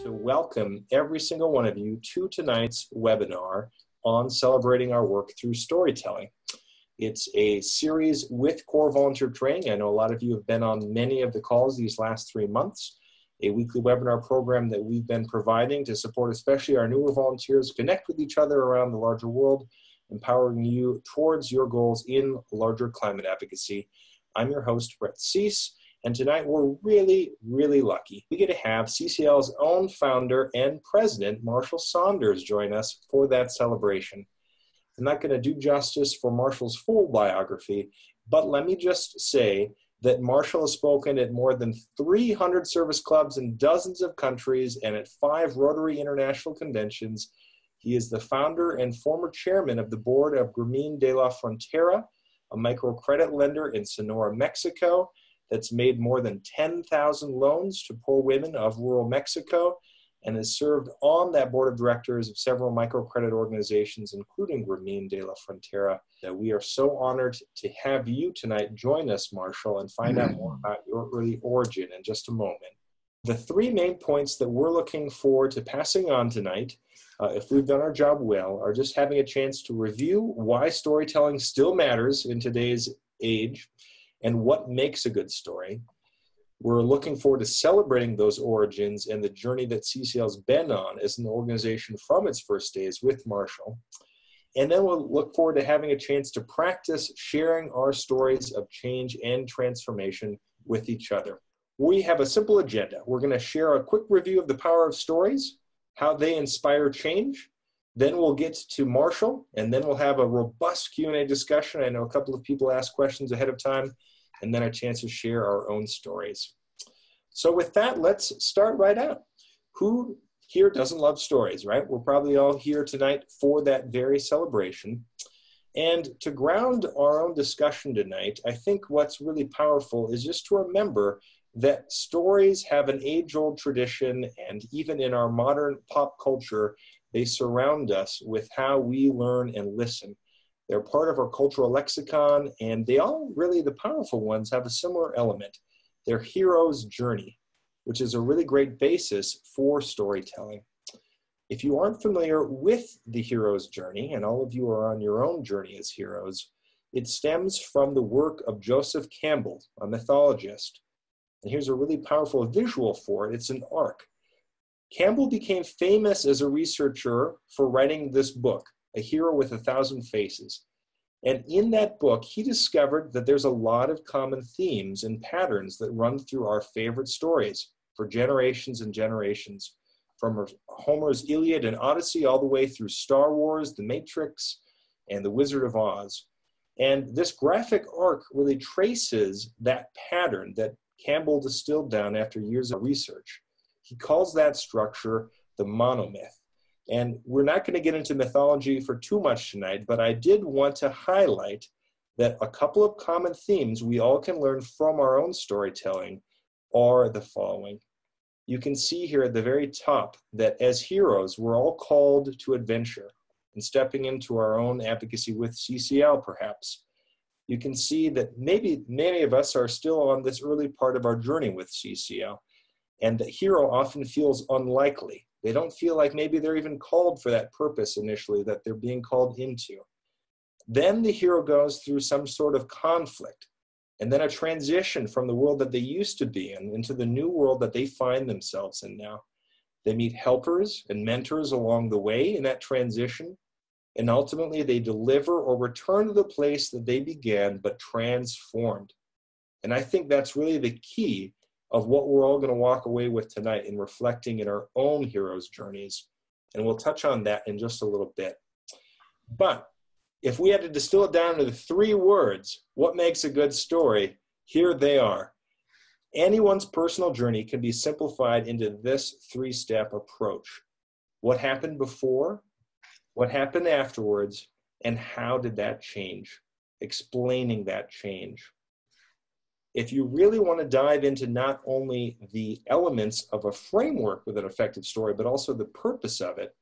to welcome every single one of you to tonight's webinar on celebrating our work through storytelling. It's a series with core volunteer training. I know a lot of you have been on many of the calls these last 3 months, a weekly webinar program that we've been providing to support especially our newer volunteers connect with each other around the larger world, empowering you towards your goals in larger climate advocacy. I'm your host, Brett Cease. And tonight we're really, really lucky. We get to have CCL's own founder and president, Marshall Saunders, join us for that celebration. I'm not going to do justice for Marshall's full biography, but let me just say that Marshall has spoken at more than 300 service clubs in dozens of countries and at 5 Rotary International conventions. He is the founder and former chairman of the board of Gremín de la Frontera, a microcredit lender in Sonora, Mexico, that's made more than 10,000 loans to poor women of rural Mexico, and has served on that board of directors of several microcredit organizations, including Gremín de la Frontera. We are so honored to have you tonight join us, Marshall, and find out more about your early origin in just a moment. The 3 main points that we're looking forward to passing on tonight, if we've done our job well, are just having a chance to review why storytelling still matters in today's age, and what makes a good story. We're looking forward to celebrating those origins and the journey that CCL's been on as an organization from its first days with Marshall. And then we'll look forward to having a chance to practice sharing our stories of change and transformation with each other. We have a simple agenda. We're going to share a quick review of the power of stories, how they inspire change. Then we'll get to Marshall, and then we'll have a robust Q&A discussion. I know a couple of people asked questions ahead of time, and then a chance to share our own stories. So with that, let's start right out. Who here doesn't love stories, right? We're probably all here tonight for that very celebration. And to ground our own discussion tonight, I think what's really powerful is just to remember that stories have an age-old tradition, and even in our modern pop culture, they surround us with how we learn and listen. They're part of our cultural lexicon, and they all really, the powerful ones, have a similar element. Their hero's journey, which is a really great basis for storytelling. If you aren't familiar with the hero's journey, and all of you are on your own journey as heroes, it stems from the work of Joseph Campbell, a mythologist. And here's a really powerful visual for it. It's an arc. Campbell became famous as a researcher for writing this book, A Hero with 1,000 Faces. And in that book, he discovered that there's a lot of common themes and patterns that run through our favorite stories for generations and generations, from Homer's Iliad and Odyssey all the way through Star Wars, The Matrix, and The Wizard of Oz. And this graphic arc really traces that pattern that Campbell distilled down after years of research. He calls that structure the monomyth. And we're not going to get into mythology for too much tonight, but I did want to highlight that a couple of common themes we all can learn from our own storytelling are the following. You can see here at the very top that as heroes, we're all called to adventure and stepping into our own advocacy with CCL, perhaps. You can see that maybe many of us are still on this early part of our journey with CCL, and the hero often feels unlikely. They don't feel like maybe they're even called for that purpose initially that they're being called into. Then the hero goes through some sort of conflict, and then a transition from the world that they used to be in into the new world that they find themselves in now. They meet helpers and mentors along the way in that transition, and ultimately they deliver or return to the place that they began but transformed. And I think that's really the key of what we're all going to walk away with tonight in reflecting in our own heroes' journeys. And we'll touch on that in just a little bit. But if we had to distill it down to the 3 words, what makes a good story, here they are. Anyone's personal journey can be simplified into this 3-step approach. What happened before, what happened afterwards, and how did that change? Explaining that change. If you really want to dive into not only the elements of a framework with an effective story, but also the purpose of it,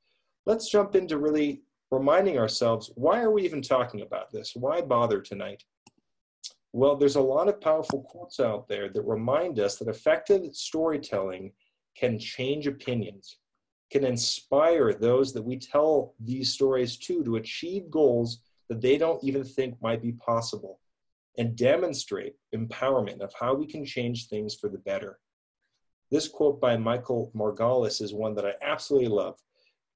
let's jump into really reminding ourselves, why are we even talking about this? Why bother tonight? Well, there's a lot of powerful quotes out there that remind us that effective storytelling can change opinions, can inspire those that we tell these stories to achieve goals that they don't even think might be possible, and demonstrate empowerment of how we can change things for the better. This quote by Michael Margolis is one that I absolutely love.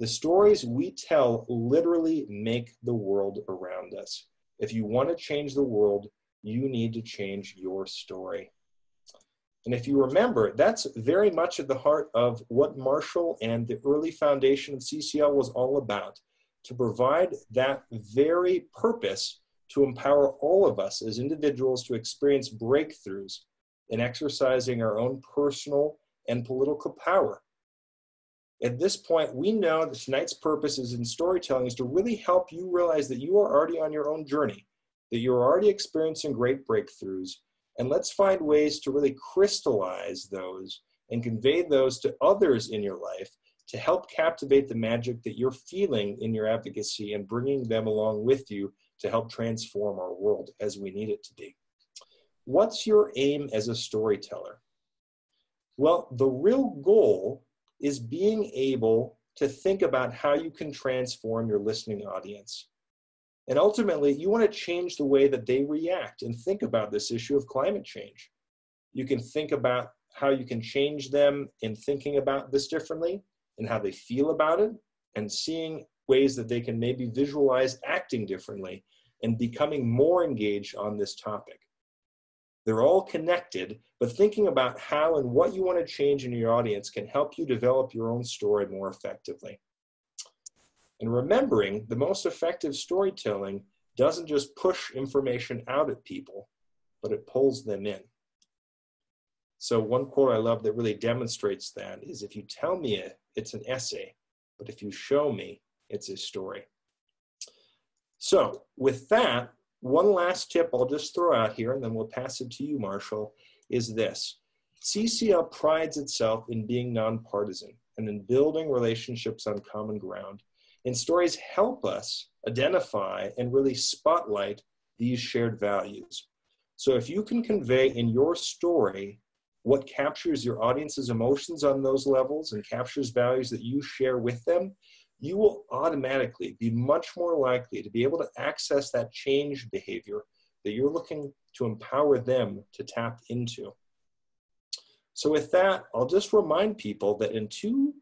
The stories we tell literally make the world around us. If you want to change the world, you need to change your story. And if you remember, that's very much at the heart of what Marshall and the early foundation of CCL was all about, to provide that very purpose to empower all of us as individuals to experience breakthroughs in exercising our own personal and political power. At this point, we know that tonight's purpose is in storytelling is to really help you realize that you are already on your own journey, that you're already experiencing great breakthroughs, and let's find ways to really crystallize those and convey those to others in your life to help captivate the magic that you're feeling in your advocacy and bringing them along with you to help transform our world as we need it to be. What's your aim as a storyteller? Well, the real goal is being able to think about how you can transform your listening audience. And ultimately, you want to change the way that they react and think about this issue of climate change. You can think about how you can change them in thinking about this differently and how they feel about it, and seeing ways that they can maybe visualize acting differently and becoming more engaged on this topic. They're all connected, but thinking about how and what you want to change in your audience can help you develop your own story more effectively. And remembering, the most effective storytelling doesn't just push information out at people, but it pulls them in. So one quote I love that really demonstrates that is, if you tell me it's an essay, but if you show me, it's a story. So with that, one last tip I'll just throw out here, and then we'll pass it to you, Marshall, is this. CCL prides itself in being nonpartisan and in building relationships on common ground. And stories help us identify and really spotlight these shared values. So if you can convey in your story what captures your audience's emotions on those levels and captures values that you share with them, you will automatically be much more likely to be able to access that change behavior that you're looking to empower them to tap into. So with that, I'll just remind people that in 2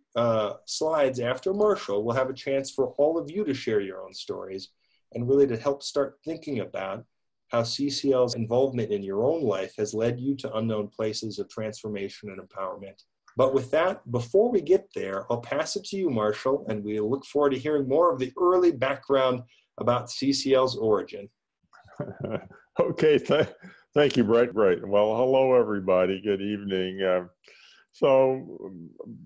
slides after Marshall, we'll have a chance for all of you to share your own stories and really to help start thinking about how CCL's involvement in your own life has led you to unknown places of transformation and empowerment. But with that, before we get there, I'll pass it to you, Marshall, and we look forward to hearing more of the early background about CCL's origin. Okay, thank you, Brett. Great. Well, hello, everybody. Good evening. So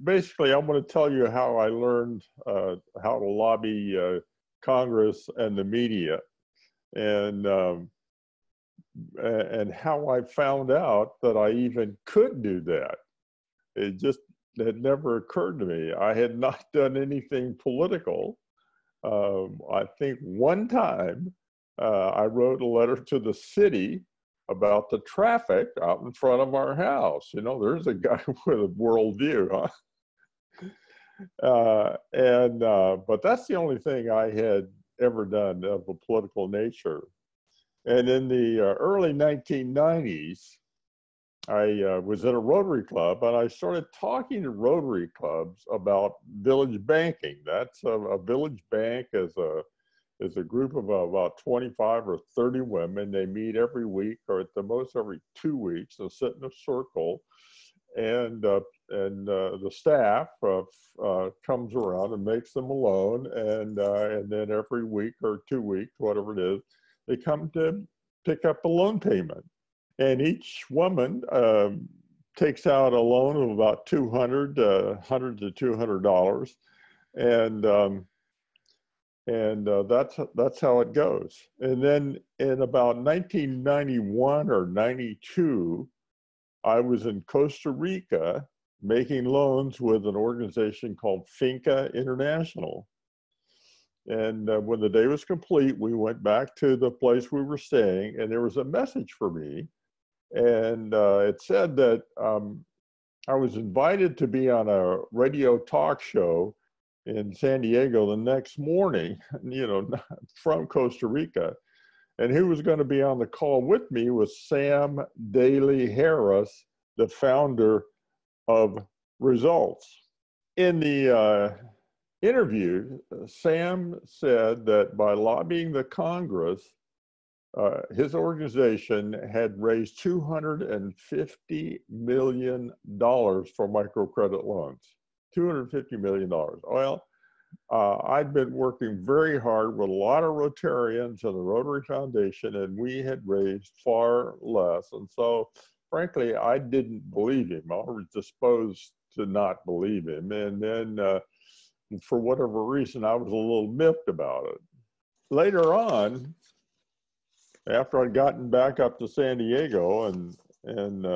basically, I'm going to tell you how I learned how to lobby Congress and the media, and how I found out that I even could do that. It just had never occurred to me. I had not done anything political. I think one time I wrote a letter to the city about the traffic out in front of our house. You know, there's a guy with a worldview, huh? But that's the only thing I had ever done of a political nature. And in the early 1990s, I was at a Rotary Club, and I started talking to Rotary Clubs about village banking. That's a village bank is a group of about 25 or 30 women. They meet every week, or at the most every 2 weeks. They'll sit in a circle, and the staff comes around and makes them a loan, and then every week or 2 weeks, whatever it is, they come to pick up a loan payment. And each woman takes out a loan of about $100 to $200, and that's how it goes. And then in about 1991 or 92, I was in Costa Rica making loans with an organization called Finca International. And when the day was complete, we went back to the place we were staying, and there was a message for me. And it said that I was invited to be on a radio talk show in San Diego the next morning, from Costa Rica. And who was going to be on the call with me was Sam Daly Harris, the founder of Results. In the interview, Sam said that by lobbying the Congress, his organization had raised $250 million for microcredit loans. $250 million. Well, I'd been working very hard with a lot of Rotarians and the Rotary Foundation, and we had raised far less. And so, frankly, I didn't believe him. I was disposed to not believe him. And then, for whatever reason, I was a little miffed about it. Later on, after I'd gotten back up to San Diego and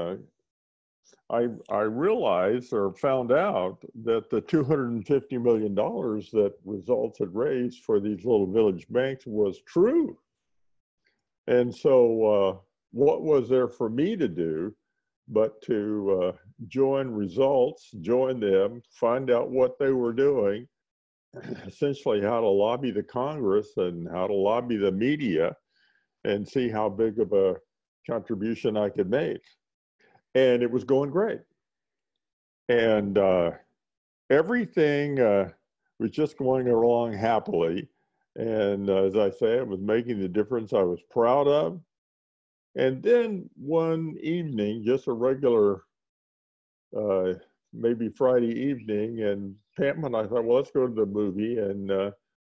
I realized or found out that the $250 million that Results had raised for these little village banks was true. And so what was there for me to do but to join Results, join them, find out what they were doing, essentially how to lobby the Congress and how to lobby the media, and see how big of a contribution I could make. And it was going great. And everything was just going along happily. And as I say, it was making the difference I was proud of. And then one evening, just a regular, maybe Friday evening, and Pam and I thought, well, let's go to the movie. And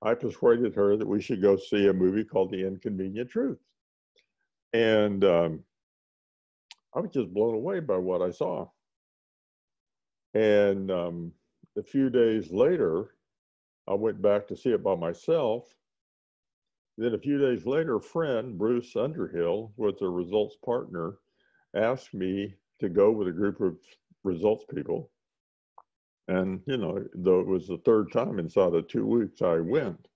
I persuaded her that we should go see a movie called The Inconvenient Truth. And I was just blown away by what I saw. And a few days later, I went back to see it by myself. Then a few days later, a friend, Bruce Underhill, was a Results partner, asked me to go with a group of Results people. And, though it was the third time inside of 2 weeks, I went.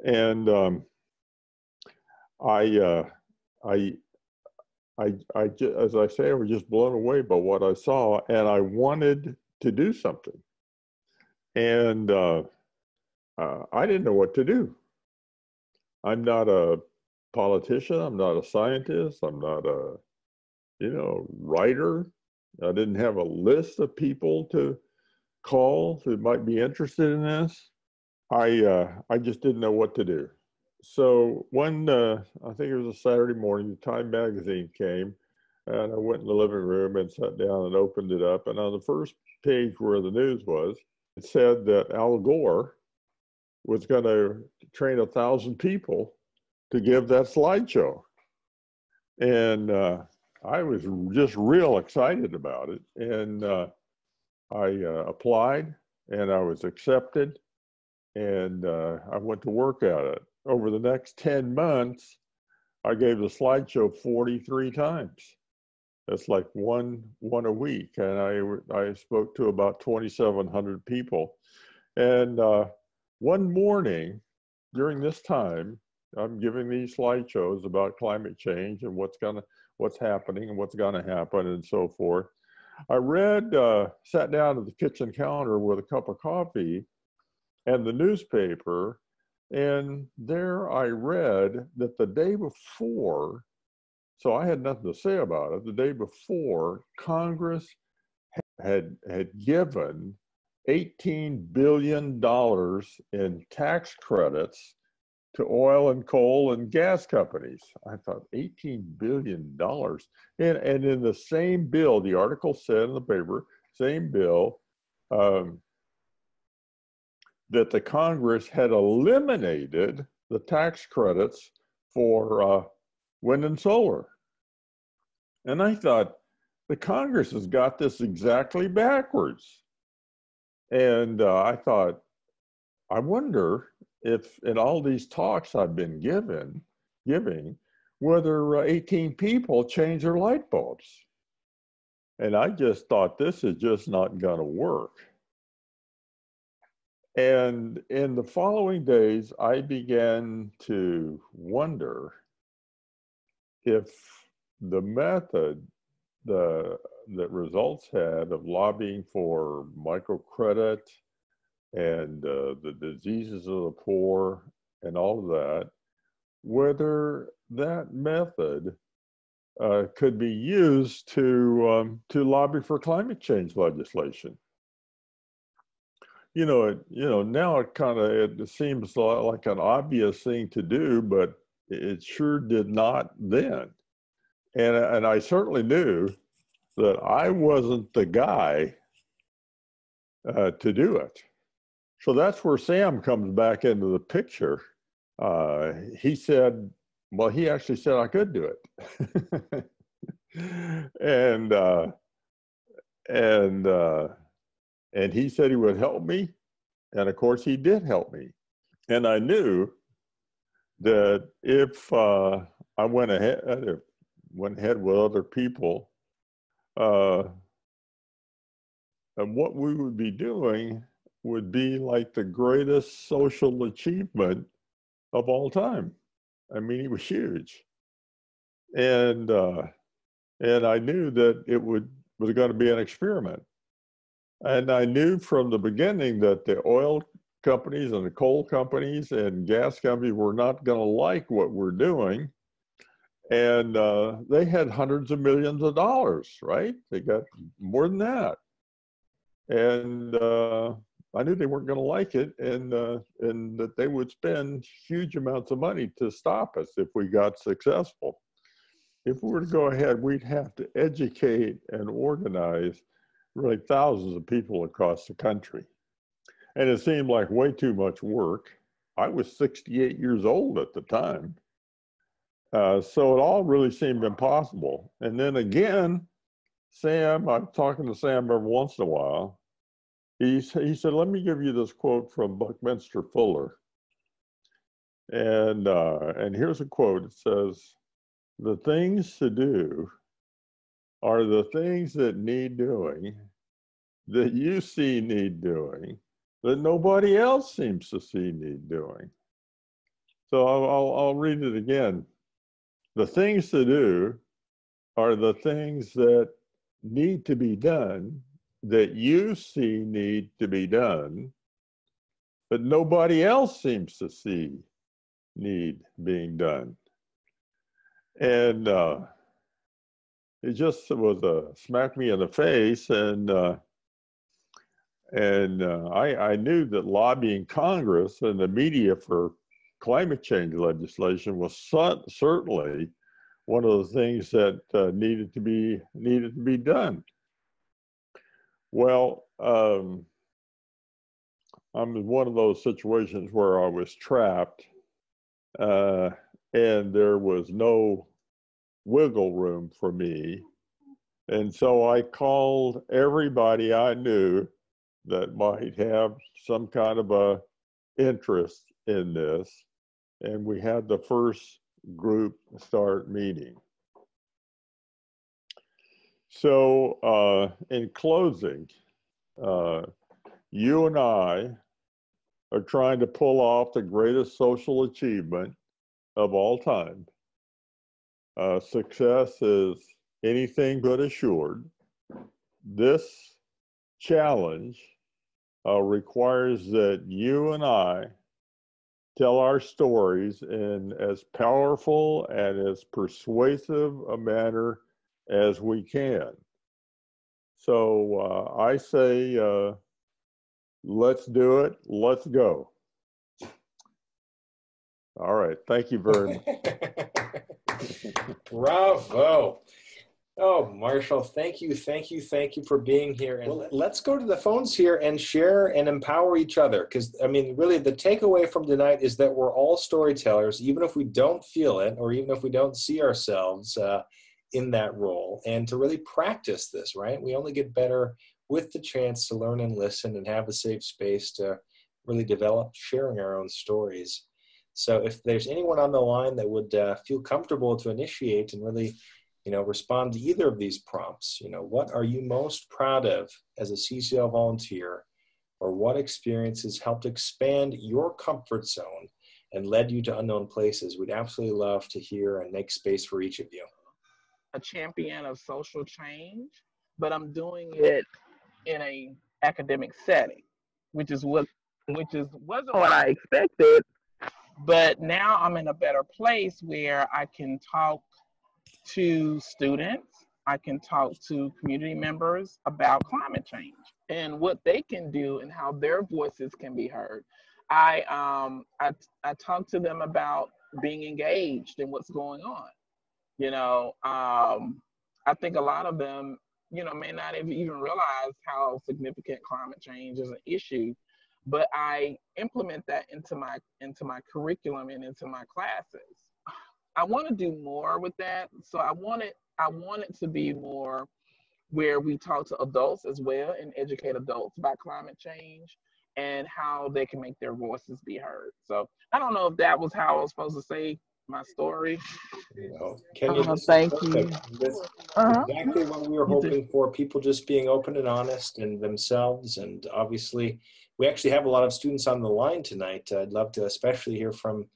And as I say, I was just blown away by what I saw, and I wanted to do something. And I didn't know what to do. I'm not a politician. I'm not a scientist. I'm not a, writer. I didn't have a list of people to call who might be interested in this. I just didn't know what to do. So one, I think it was a Saturday morning, the Time magazine came, and I went in the living room and sat down and opened it up. And on the first page where the news was, it said that Al Gore was going to train 1,000 people to give that slideshow. And I was just real excited about it. And I applied, and I was accepted, and I went to work at it. Over the next 10 months, I gave the slideshow 43 times. That's like one a week. And I spoke to about 2,700 people. And one morning during this time, I'm giving these slideshows about climate change and what's happening and what's gonna happen and so forth. I sat down at the kitchen counter with a cup of coffee and the newspaper, and there I read that the day before, so I had nothing to say about it, the day before, Congress had given $18 billion in tax credits to oil and coal and gas companies. I thought, $18 billion. And in the same bill, the article said in the paper, same bill, that the Congress had eliminated the tax credits for wind and solar. And I thought, the Congress has got this exactly backwards. And I thought, I wonder if in all these talks I've been giving, whether 18 people change their light bulbs. And I just thought, this is just not gonna work. And in the following days, I began to wonder if the method the that results had of lobbying for microcredit and the diseases of the poor and all of that, whether that method could be used to lobby for climate change legislation. Now it seems like an obvious thing to do, but it sure did not then. And I certainly knew that I wasn't the guy to do it. So that's where Sam comes back into the picture. He said, well, he actually said I could do it. and he said he would help me. And of course, he did help me. And I knew that if I went ahead with other people, and what we would be doing would be like the greatest social achievement of all time. I mean, it was huge. And I knew that it was going to be an experiment. And I knew from the beginning that the oil companies and the coal companies and gas companies were not going to like what we're doing. And they had hundreds of millions of dollars, right? They got more than that. And I knew they weren't going to like it, and that they would spend huge amounts of money to stop us if we got successful. If we were to go ahead, we'd have to educate and organize really thousands of people across the country. And it seemed like way too much work. I was 68 years old at the time. So it all really seemed impossible. And then again, Sam, I'm talking to Sam every once in a while. He said, let me give you this quote from Buckminster Fuller. And here's a quote. It says, the things to do are the things that need doing, that you see need doing, that nobody else seems to see need doing. So I'll read it again. The things to do are the things that need to be done, that you see need to be done, but nobody else seems to see need being done. And it just was smacked me in the face, and I knew that lobbying Congress and the media for climate change legislation was certainly one of the things that needed to be done. Well, I'm in one of those situations where I was trapped, and there was no wiggle room for me. And so I called everybody I knew that might have some kind of a interest in this. And we had the first group start meeting. So in closing, you and I are trying to pull off the greatest social achievement of all time. Success is anything but assured. This challenge requires that you and I tell our stories in as powerful and as persuasive a manner as we can. So I say, let's do it. Let's go. All right. Thank you very much. Bravo. Oh, Marshall, thank you for being here. And let's go to the phones here and share and empower each other. Because, I mean, really the takeaway from tonight is that we're all storytellers, even if we don't feel it, or even if we don't see ourselves in that role. And to really practice this, right? We only get better with the chance to learn and listen and have a safe space to really develop sharing our own stories. So if there's anyone on the line that would feel comfortable to initiate and really respond to either of these prompts. What are you most proud of as a CCL volunteer, or what experiences helped expand your comfort zone and led you to unknown places? We'd absolutely love to hear and make space for each of you. a champion of social change, but I'm doing it in a academic setting, which is what which is wasn't what I expected. But now I'm in a better place where I can talk to students, I can talk to community members about climate change and what they can do and how their voices can be heard. I talk to them about being engaged in what's going on. You know, I think a lot of them, may not have even realize how significant climate change is an issue, but I implement that into my curriculum and into my classes. I want to do more with that. So I want it to be more where we talk to adults as well and educate adults about climate change and how they can make their voices be heard. So I don't know if that was how I was supposed to say my story. Kenya, this is Thank you. perfect. This Uh-huh. exactly what we were You too. hoping for, people just being open and honest and themselves. And obviously, we actually have a lot of students on the line tonight. I'd love to especially hear from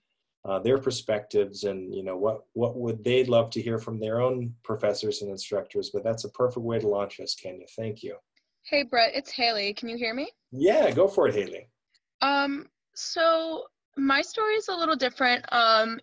their perspectives and, what would they love to hear from their own professors and instructors. But that's a perfect way to launch us, Kenya. Thank you. Hey Brett, it's Haley. Can you hear me? Yeah, go for it, Haley. So my story is a little different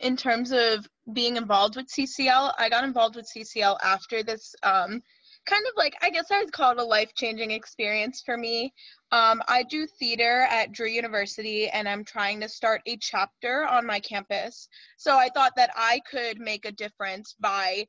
in terms of being involved with CCL. I got involved with CCL after this kind of like, I guess I'd call it a life-changing experience for me. I do theater at Drew University, and I'm trying to start a chapter on my campus. So I thought that I could make a difference by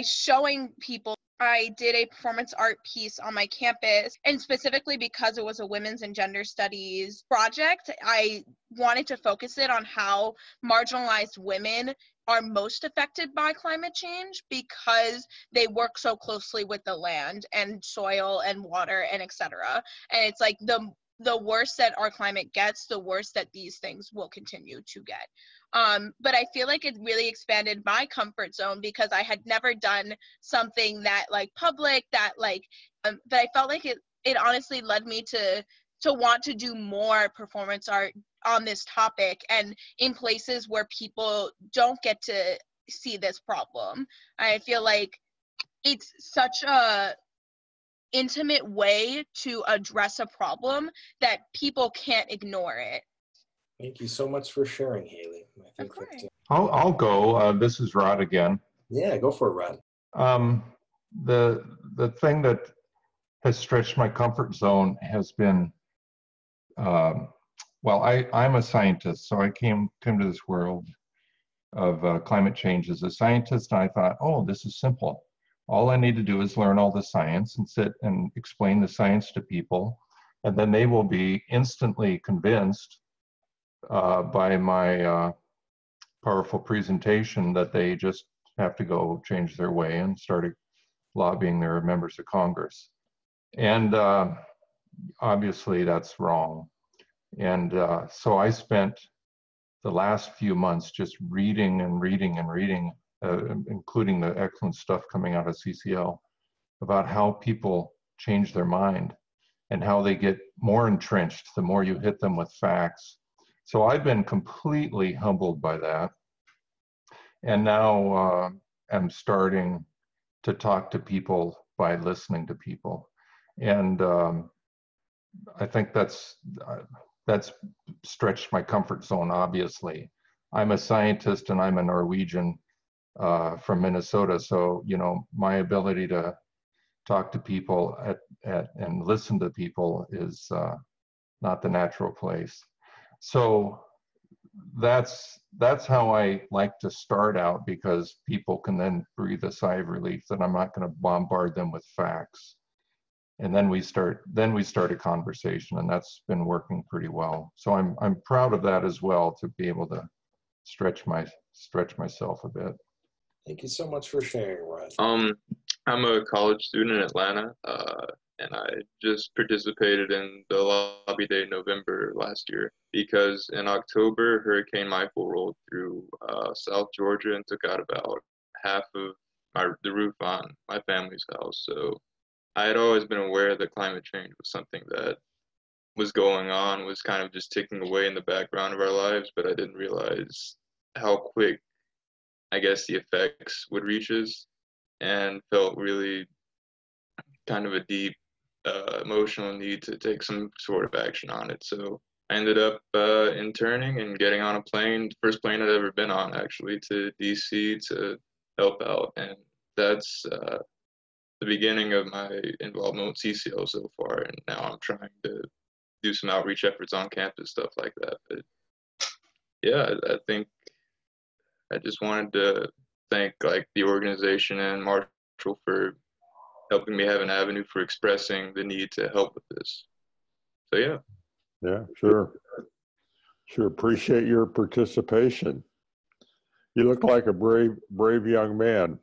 showing people. I did a performance art piece on my campus, and specifically because it was a women's and gender studies project, I wanted to focus it on how marginalized women are most affected by climate change because they work so closely with the land and soil and water and etc. And it's like the worse that our climate gets, the worse that these things will continue to get. But I feel like it really expanded my comfort zone because I had never done something that like public, that I felt like it honestly led me to want to do more performance art on this topic and in places where people don't get to see this problem. I feel like it's such a intimate way to address a problem that people can't ignore it. Thank you so much for sharing, Haley. I think Of course. I'll go. This is Rod again. Yeah, go for it, Rod. The thing that has stretched my comfort zone has been, I'm a scientist, so I came to this world of climate change as a scientist, and I thought, oh, this is simple. All I need to do is learn all the science and sit and explain the science to people, and then they will be instantly convinced by my powerful presentation that they just have to go change their way and start lobbying their members of Congress. And obviously that's wrong. And so I spent the last few months just reading and reading and reading, including the excellent stuff coming out of CCL about how people change their mind and how they get more entrenched the more you hit them with facts. So I've been completely humbled by that. And now I'm starting to talk to people by listening to people. And I think that's stretched my comfort zone, obviously. I'm a scientist and I'm a Norwegian from Minnesota. So, my ability to talk to people and listen to people is not the natural place. So that's how I like to start out, because people can then breathe a sigh of relief that I'm not going to bombard them with facts. And then we start a conversation, and that's been working pretty well. So I'm proud of that as well, to be able to stretch myself a bit. Thank you so much for sharing, Rod. I'm a college student in Atlanta, and I just participated in the lobby day in November last year because in October, Hurricane Michael rolled through South Georgia and took out about half of the roof on my family's house. So I had always been aware that climate change was something that was going on, was kind of just ticking away in the background of our lives, but I didn't realize how quick, I guess, the effects would reach us. and felt really kind of a deep emotional need to take some sort of action on it. So I ended up interning and getting on a plane, first plane I'd ever been on, actually, to DC to help out. And that's the beginning of my involvement with CCL so far. And now I'm trying to do some outreach efforts on campus, stuff like that. But yeah, I think I just wanted to thank like the organization and Marshall for helping me have an avenue for expressing the need to help with this. So yeah. Yeah, sure. Sure, appreciate your participation. You look like a brave young man.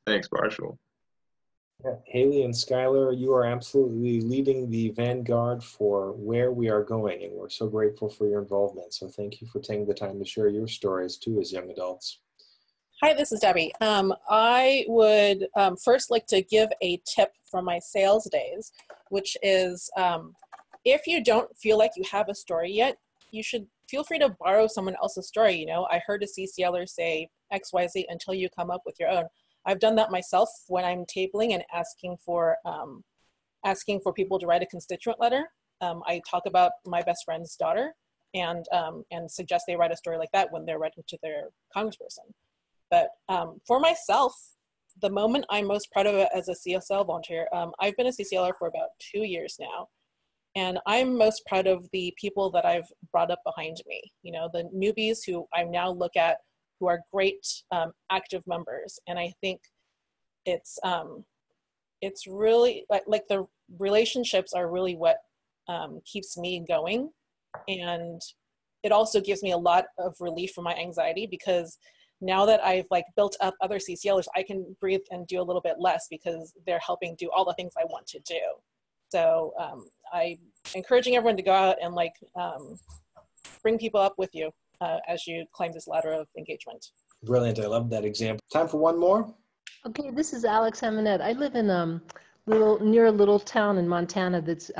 Thanks, Marshall. Yeah. Haley and Skylar, you are absolutely leading the vanguard for where we are going, and we're so grateful for your involvement. So thank you for taking the time to share your stories too as young adults. Hi, this is Debbie. I would first like to give a tip from my sales days, which is if you don't feel like you have a story yet, you should feel free to borrow someone else's story. You know, I heard a CCLer say XYZ until you come up with your own. I've done that myself when I'm tabling and asking for people to write a constituent letter. I talk about my best friend's daughter and suggest they write a story like that when they're writing to their congressperson. But for myself, the moment I'm most proud of it as a CSL volunteer, I've been a CCLer for about 2 years now. And I'm most proud of the people that I've brought up behind me. You know, the newbies who I now look at who are great active members. And I think it's really, like the relationships are really what keeps me going. And it also gives me a lot of relief from my anxiety, because now that I've like built up other CCLers, I can breathe and do a little bit less because they're helping do all the things I want to do. So I'm encouraging everyone to go out and like bring people up with you as you climb this ladder of engagement. Brilliant. I love that example. Time for one more. Okay, this is Alex Hamanette. I live in near a little town in Montana that's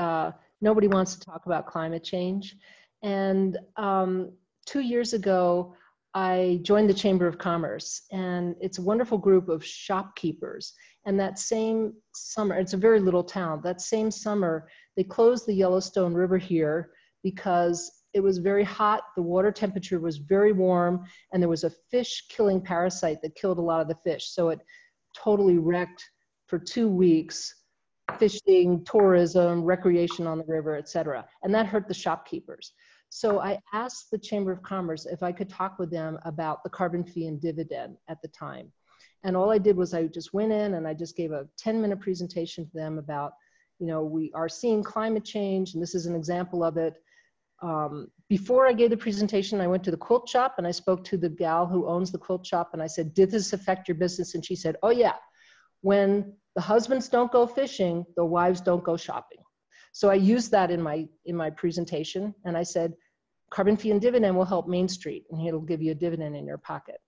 nobody wants to talk about climate change. And 2 years ago, I joined the Chamber of Commerce, and it's a wonderful group of shopkeepers. And that same summer, it's a very little town, that same summer, they closed the Yellowstone River here because it was very hot, the water temperature was very warm, and there was a fish killing parasite that killed a lot of the fish. So it totally wrecked for 2 weeks, fishing, tourism, recreation on the river, et cetera. And that hurt the shopkeepers. So I asked the Chamber of Commerce if I could talk with them about the carbon fee and dividend at the time. And all I did was I just went in and I just gave a 10-minute presentation to them about, you know, we are seeing climate change, and this is an example of it. Before I gave the presentation, I went to the quilt shop and I spoke to the gal who owns the quilt shop, and I said, did this affect your business? And she said, oh yeah, when the husbands don't go fishing, the wives don't go shopping. So I used that in my presentation, and I said, carbon fee and dividend will help Main Street, and it'll give you a dividend in your pocket.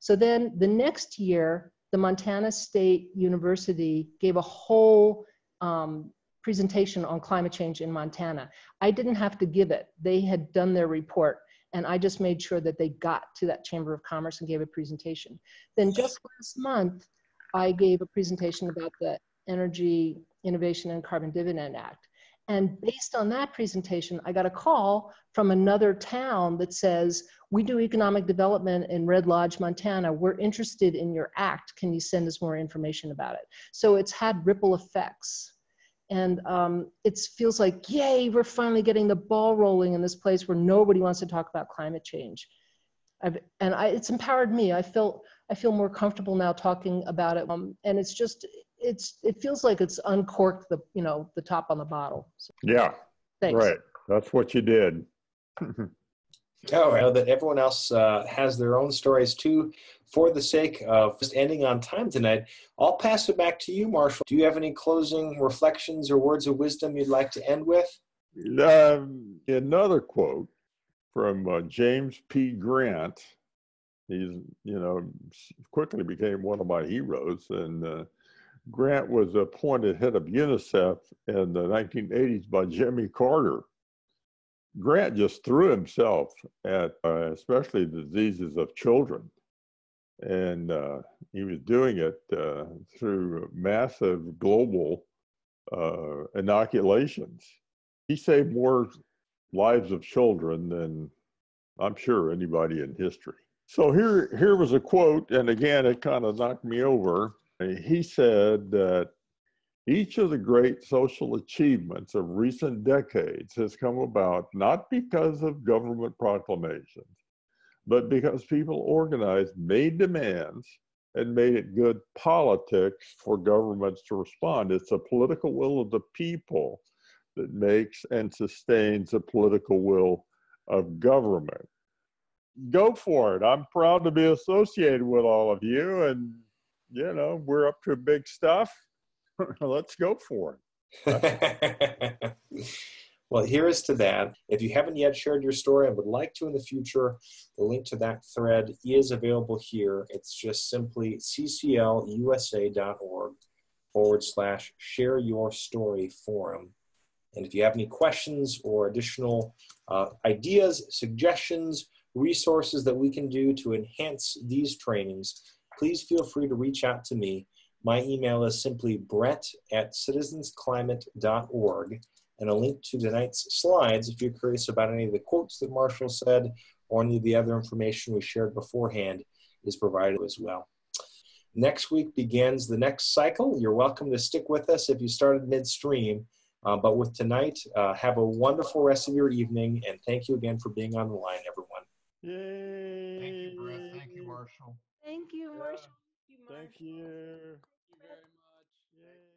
So then the next year, the Montana State University gave a whole presentation on climate change in Montana. I didn't have to give it. They had done their report, and I just made sure that they got to that Chamber of Commerce and gave a presentation. Then just last month, I gave a presentation about the Energy Innovation and Carbon Dividend Act. And based on that presentation, I got a call from another town that says, we do economic development in Red Lodge, Montana. We're interested in your act. Can you send us more information about it? So it's had ripple effects. And it feels like, yay, we're finally getting the ball rolling in this place where nobody wants to talk about climate change. It's empowered me. I feel more comfortable now talking about it. And it's just, it feels like it's uncorked the top on the bottle. So, yeah, thanks. Right. That's what you did. Oh, I know that everyone else has their own stories too. For the sake of just ending on time tonight, I'll pass it back to you, Marshall. Do you have any closing reflections or words of wisdom you'd like to end with? Another quote from James P. Grant. He's, quickly became one of my heroes. And Grant was appointed head of UNICEF in the 1980s by Jimmy Carter. Grant just threw himself at especially the diseases of children. And he was doing it through massive global inoculations. He saved more lives of children than I'm sure anybody in history. So here was a quote, and again, it kind of knocked me over. He said that each of the great social achievements of recent decades has come about not because of government proclamations, but because people organized, made demands, and made it good politics for governments to respond. It's the political will of the people that makes and sustains the political will of government. Go for it. I'm proud to be associated with all of you, and you know, we're up to big stuff. Let's go for it. Well, here is to that. If you haven't yet shared your story and would like to in the future, the link to that thread is available here. It's just simply cclusa.org/share your story forum. And if you have any questions or additional ideas, suggestions, resources that we can do to enhance these trainings, please feel free to reach out to me. My email is simply brett@citizensclimate.org, and a link to tonight's slides, if you're curious about any of the quotes that Marshall said or any of the other information we shared beforehand, is provided as well. Next week begins the next cycle. You're welcome to stick with us if you started midstream. But with tonight, have a wonderful rest of your evening, and thank you again for being on the line, everyone. Yay! Thank you, Brett. Thank you, Marshall. Thank you, Marshall. Thank you. Thank you very much. Yay.